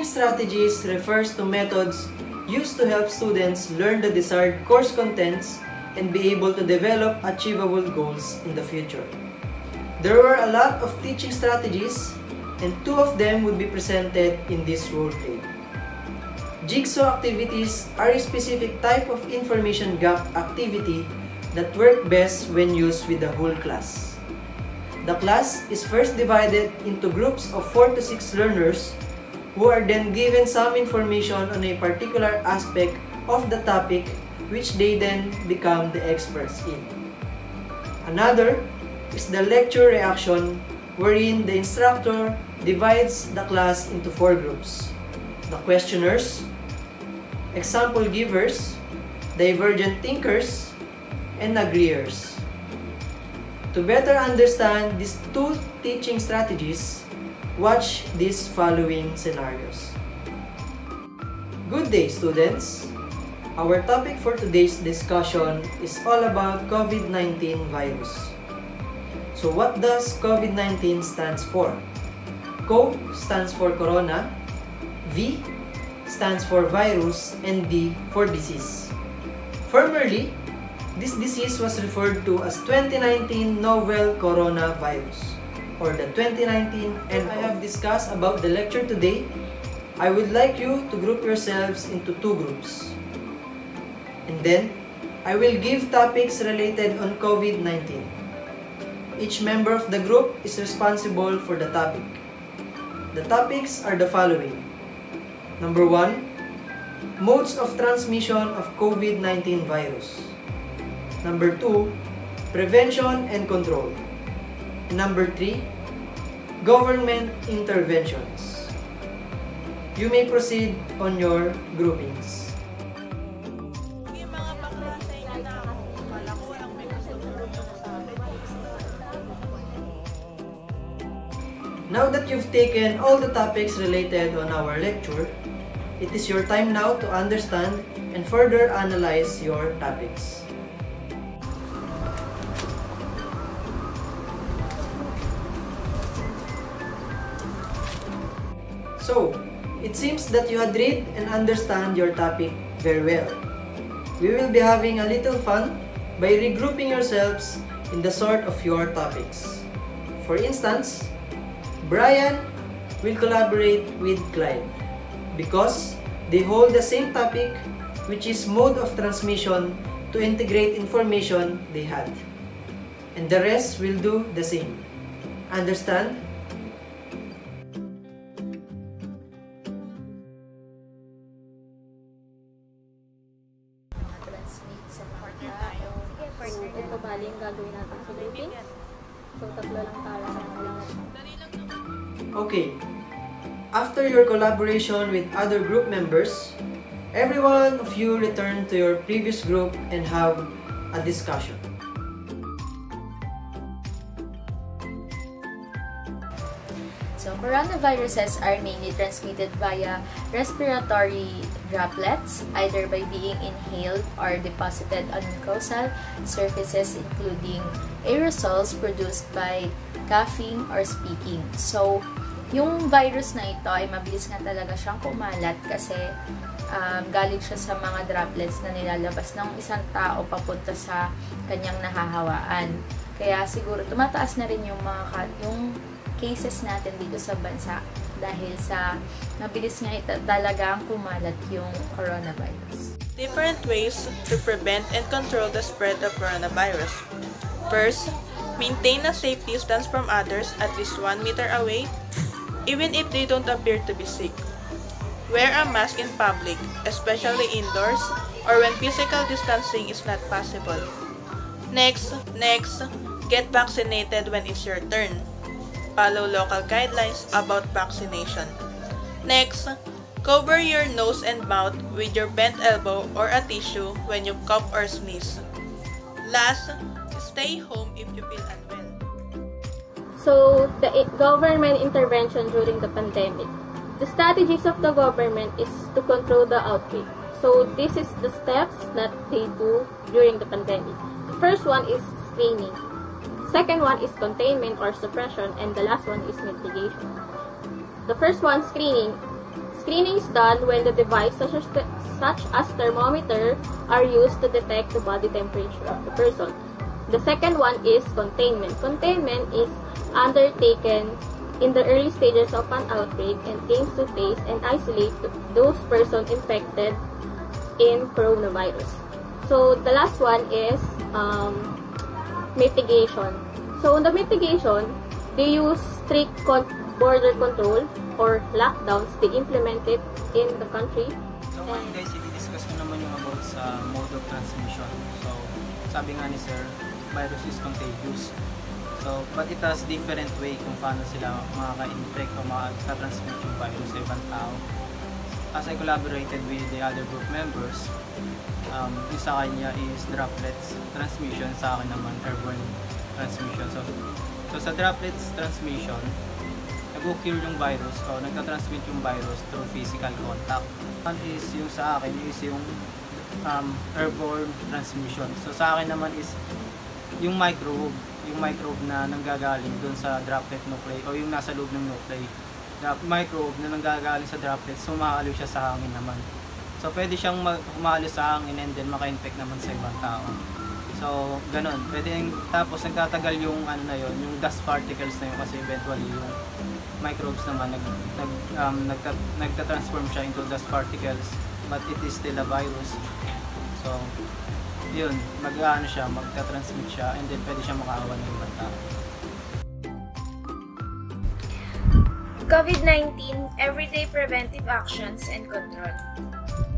strategies refers to methods used to help students learn the desired course contents and be able to develop achievable goals in the future. There were a lot of teaching strategies, and 2 of them would be presented in this role play. Jigsaw activities are a specific type of information gap activity that work best when used with the whole class. The class is first divided into groups of 4 to 6 learners who are then given some information on a particular aspect of the topic which they then become the experts in. Another is the lecture reaction, wherein the instructor divides the class into 4 groups: the questioners, example givers, divergent thinkers, and agreeers. To better understand these 2 teaching strategies, watch these following scenarios. Good day, students! Our topic for today's discussion is all about COVID-19 virus. So what does COVID-19 stands for? CO stands for corona, V stands for virus, and D for disease. Formerly, this disease was referred to as 2019 novel coronavirus, or the 2019 and I have discussed about the lecture today. I would like you to group yourselves into 2 groups. And then, I will give topics related on COVID-19. Each member of the group is responsible for the topic. The topics are the following. Number 1, modes of transmission of COVID-19 virus. Number 2, prevention and control. And number 3, government interventions. You may proceed on your groupings. Now that you've taken all the topics related on our lecture, it is your time now to understand and further analyze your topics. So, it seems that you had read and understand your topic very well. We will be having a little fun by regrouping yourselves in the sort of your topics. For instance, Brian will collaborate with Clyde because they hold the same topic, which is mode of transmission, to integrate information they had. And the rest will do the same. Understand? Ito bali yung gagawin natin sa groupings. So, 3 lang tayo. Okay. After your collaboration with other group members, every one of you return to your previous group and have a discussion. So, coronaviruses are mainly transmitted via respiratory droplets, either by being inhaled or deposited on mucosal surfaces, including aerosols produced by coughing or speaking. So, yung virus na ito ay mabilis nga talaga siyang kumalat kasi galing siya sa mga droplets na nilalabas ng isang tao papunta sa kanyang nahahawaan. Kaya siguro tumataas na rin yung yung cases natin dito sa bansa dahil sa mabilis nga ito talagang kumalat yung coronavirus. Different ways to prevent and control the spread of coronavirus. First, maintain a safe distance from others at least 1 meter away, even if they don't appear to be sick. Wear a mask in public, especially indoors, or when physical distancing is not possible. Next, get vaccinated when it's your turn. Follow local guidelines about vaccination. Next, cover your nose and mouth with your bent elbow or a tissue when you cough or sneeze. Last, stay home if you feel unwell. So, the government intervention during the pandemic. The strategies of the government is to control the outbreak. So, this is the steps that they do during the pandemic. The first one is screening. Second one is containment or suppression, and the last one is mitigation. The first one, screening. Screening is done when the device such as thermometer are used to detect the body temperature of the person. The second one is containment. Containment is undertaken in the early stages of an outbreak and aims to trace and isolate those persons infected in coronavirus. So the last one is mitigation. So in the mitigation, they use strict border control or lockdowns. They implement it in the country. So ngayon guys, i-discuss ko naman yung about sa mode of transmission. So sabi nga ni sir, virus is contagious. So, but it has different way kung paano sila makaka-infect o makaka-transmit yung virus sa ibang tao. As I collaborated with the other group members, yung sa kanya is droplets transmission, sa akin naman airborne transmission. So sa droplets transmission, nag-occur yung virus o nagka-transmit yung virus through physical contact. One is yung sa akin is yung airborne transmission. So sa akin naman is yung microbe na nanggagaling doon sa droplet nuclei o yung nasa loob ng nuclei. Microbe na nanggagaling sa droplets, so maaaliw siya sa hangin naman. So pwede siyang umaaliw sa hangin and then maka-infect naman sa ibang tao. So ganun, pwede tapos nagtatagal yung ano na yon, yung dust particles na yun kasi eventually yung microbes naman nagta-transform siya into dust particles, but it is still a virus. So yun, magta-transmit siya and then pwede siya makahawa ng ibang tao. COVID-19 Everyday Preventive Actions and Control.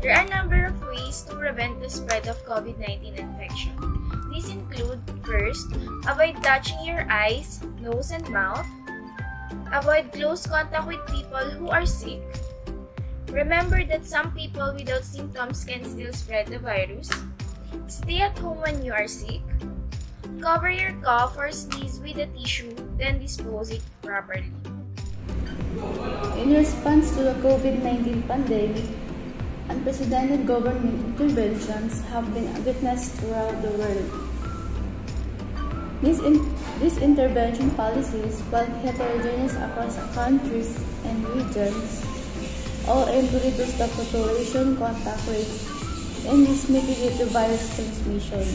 There are a number of ways to prevent the spread of COVID-19 infection. These include, first, avoid touching your eyes, nose, and mouth. Avoid close contact with people who are sick. Remember that some people without symptoms can still spread the virus. Stay at home when you are sick. Cover your cough or sneeze with a tissue, then dispose it properly. In response to the COVID-19 pandemic, unprecedented government interventions have been witnessed throughout the world. These intervention policies, while heterogeneous across countries and regions, all aim to reduce the population contact rates and thus mitigate the virus transmission.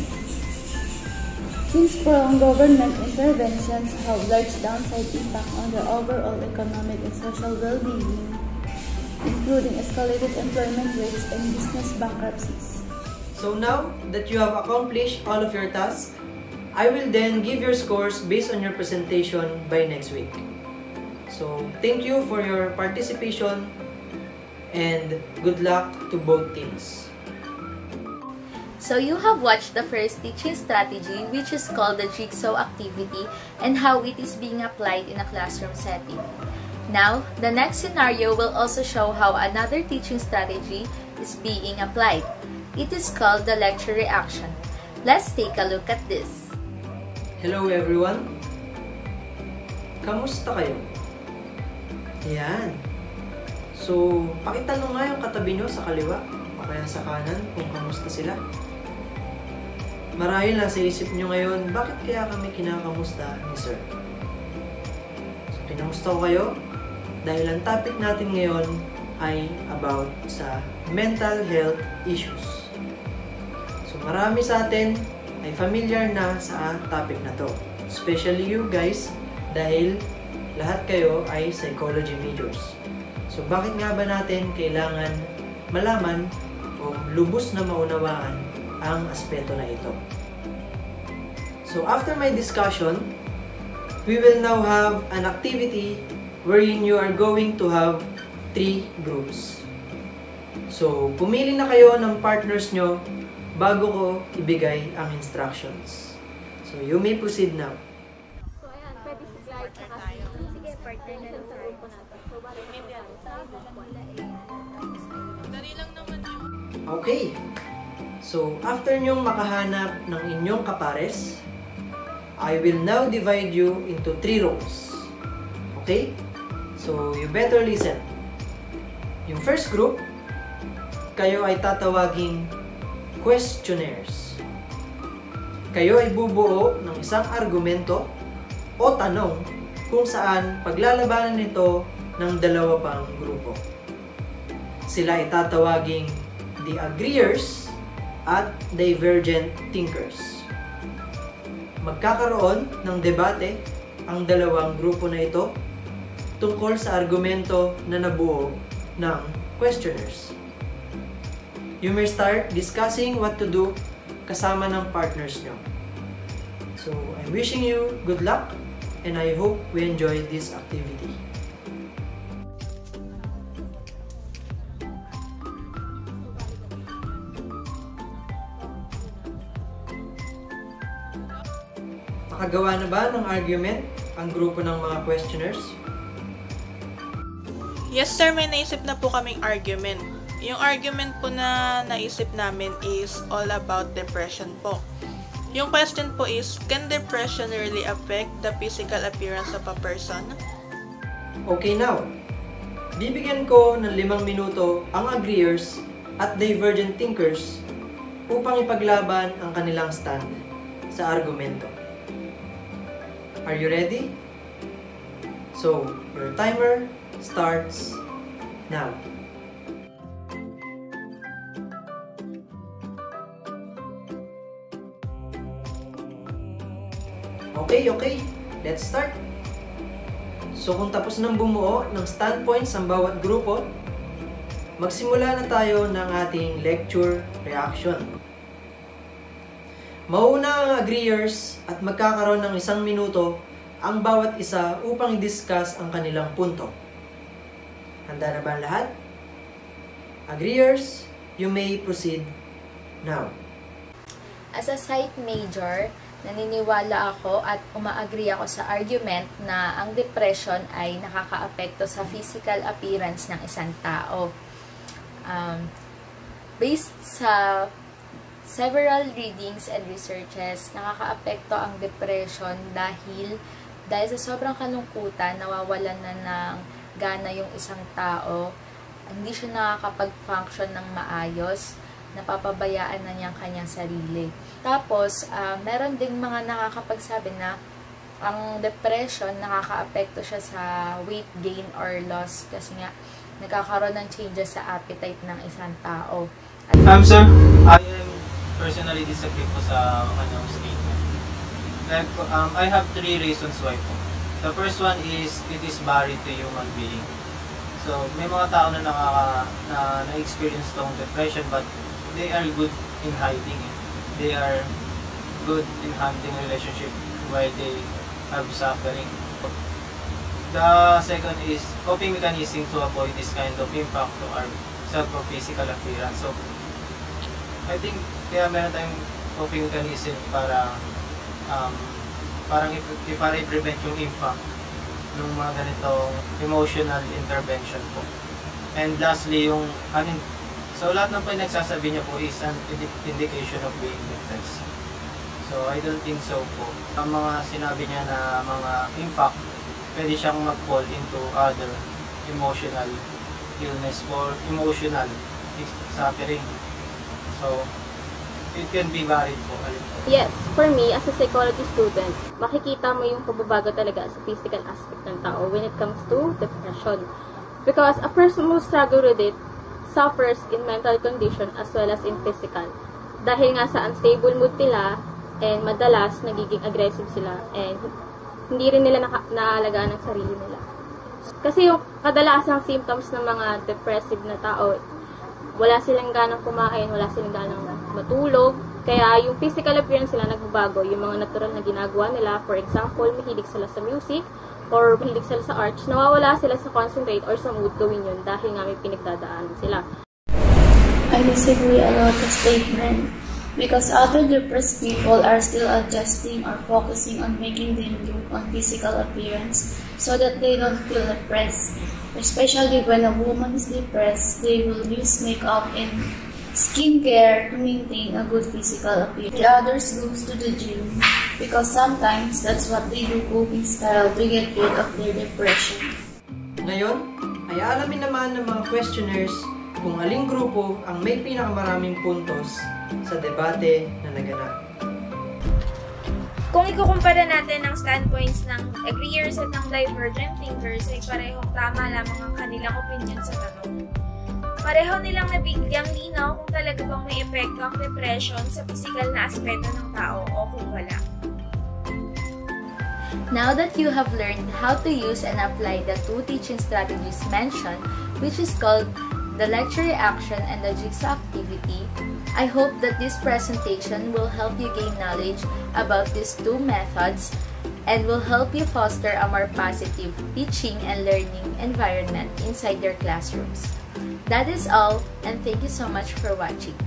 Since prolonged government interventions have large downside impact on the overall economic and social well-being, including escalated employment rates and business bankruptcies. So now that you have accomplished all of your tasks, I will then give your scores based on your presentation by next week. So thank you for your participation and good luck to both teams. So you have watched the first teaching strategy, which is called the Jigsaw activity, and how it is being applied in a classroom setting. Now, the next scenario will also show how another teaching strategy is being applied. It is called the lecture reaction. Let's take a look at this. Hello everyone! Kamusta kayo? Yan. So, pakitanong nga yung katabi nyo sa kaliwa o kaya sa kanan kung kamusta sila. Marahil nasa isip nyo ngayon, bakit kaya kami kinakamusta ni Sir? So, kinamusta ko kayo dahil ang topic natin ngayon ay about sa mental health issues. So, marami sa atin ay familiar na sa topic na to. Especially you guys, dahil lahat kayo ay psychology majors. So, bakit nga ba natin kailangan malaman o lubos na maunawaan ang aspeto na ito? So, after my discussion, we will now have an activity wherein you are going to have 3 groups. So, pumili na kayo ng partners nyo bago ko ibigay ang instructions. So, you may proceed now. So ayan, pwede si Clyde tsaka si... Sige, partner na lang sa grupo natin. So, bali na tayo sa grupo Dali lang naman yun. Okay. So, after nyong makahanap ng inyong kapares, I will now divide you into 3 rows. Okay? So, you better listen. Yung first group, kayo ay tatawaging questionnaires. Kayo ay bubuo ng isang argumento o tanong kung saan paglalabanan nito ng 2 pang grupo. sila itatawaging the agreeers at divergent thinkers. Magkakaroon ng debate ang dalawang grupo na ito tungkol sa argumento na nabuo ng questioners. You may start discussing what to do kasama ng partners nyo. So, I'm wishing you good luck and I hope we enjoy this activity. Nakagawa na ba ng argument ang grupo ng mga questioners? Yes sir, may naisip na po kaming argument. Yung argument po na naisip namin is all about depression po. Yung question po is, can depression really affect the physical appearance of a person? Okay now, bibigyan ko ng 5 minuto ang agreeers at divergent thinkers upang ipaglaban ang kanilang stand sa argumento. Are you ready? So, your timer starts now. Okay, let's start. So kung tapos nang bumuo ng standpoints ang bawat grupo, magsimula na tayo ng ating lecture reaction. Mauna ang agreeers at magkakaroon ng 1 minuto ang bawat isa upang i-discuss ang kanilang punto. Handa na ba ang lahat? Agreeers, you may proceed now. As a psych major, naniniwala ako at umaagree ako sa argument na ang depression ay nakakaapekto sa physical appearance ng isang tao. Based sa several readings and researches, nakakaapekto ang depression dahil sa sobrang kalungkutan, nawawalan na ng gana yung isang tao, hindi siya nakakapag-function ng maayos, napapabayaan na niyang kanyang sarili. Tapos, meron ding mga nakakapagsabi na ang depression, nakakaapekto siya sa weight gain or loss kasi nga, nagkakaroon ng changes sa appetite ng isang tao. Sir, I am personally disagree po sa kanyang statement. Like, I have 3 reasons why po. The first one is, it is buried to human being. So, may mga tao na na-experience tong depression but they are good in hiding it. They are good in handling relationship while they have suffering. The second is coping mechanism to avoid this kind of impact to our self or physical appearance. So, I think kaya meron tayong coping mechanism para para i-prevent yung impact ng mga ganitong emotional intervention po. And lastly, yung so, lahat ng pinagsasabi niya po is an indication of being depressed. So, I don't think so po. Ang mga sinabi niya na mga impact, pwede siyang mag-fall into other emotional illness or emotional suffering. So, it can be varied po. Yes, for me, as a psychology student, makikita mo yung pagbabago talaga sa physical aspect ng tao when it comes to depression. Because a person who struggles with it suffers in mental condition as well as in physical. Dahil nga sa unstable mood nila and madalas nagiging aggressive sila and hindi rin nila naalagaan ng sarili nila. Kasi yung kadalasang symptoms ng mga depressive na tao, wala silang ganang kumain, wala silang ganang matulog, kaya yung physical appearance sila nagbabago, yung mga natural na ginagawa nila, for example, mahilig sila sa music, or mahilig sila sa arts, nawawala sila sa concentrate or sa mood gawin yun dahil nga may pinagdadaanan sila. I disagree about the statement because other depressed people are still adjusting or focusing on making them look on physical appearance so that they don't feel depressed. Especially when a woman is depressed, they will use makeup and skincare to maintain a good physical appearance. The others goes to the gym because sometimes that's what they do coping style to get rid of their depression. Ngayon, ay alamin naman ng mga questioners kung aling grupo ang may pinakamaraming puntos sa debate na naganap. Kung ikukumpara natin ang standpoints ng agreeers at ng divergent thinkers, ay parehong tama lamang ang kanilang opinion sa tanong. Pareho nilang nabigyang linaw kung talaga bang may epekto ang depression sa physical na aspeto ng tao o kung wala. Now that you have learned how to use and apply the two teaching strategies mentioned, which is called the lecture reaction and the Jigsaw activity, I hope that this presentation will help you gain knowledge about these two methods and will help you foster a more positive teaching and learning environment inside your classrooms. That is all, and thank you so much for watching.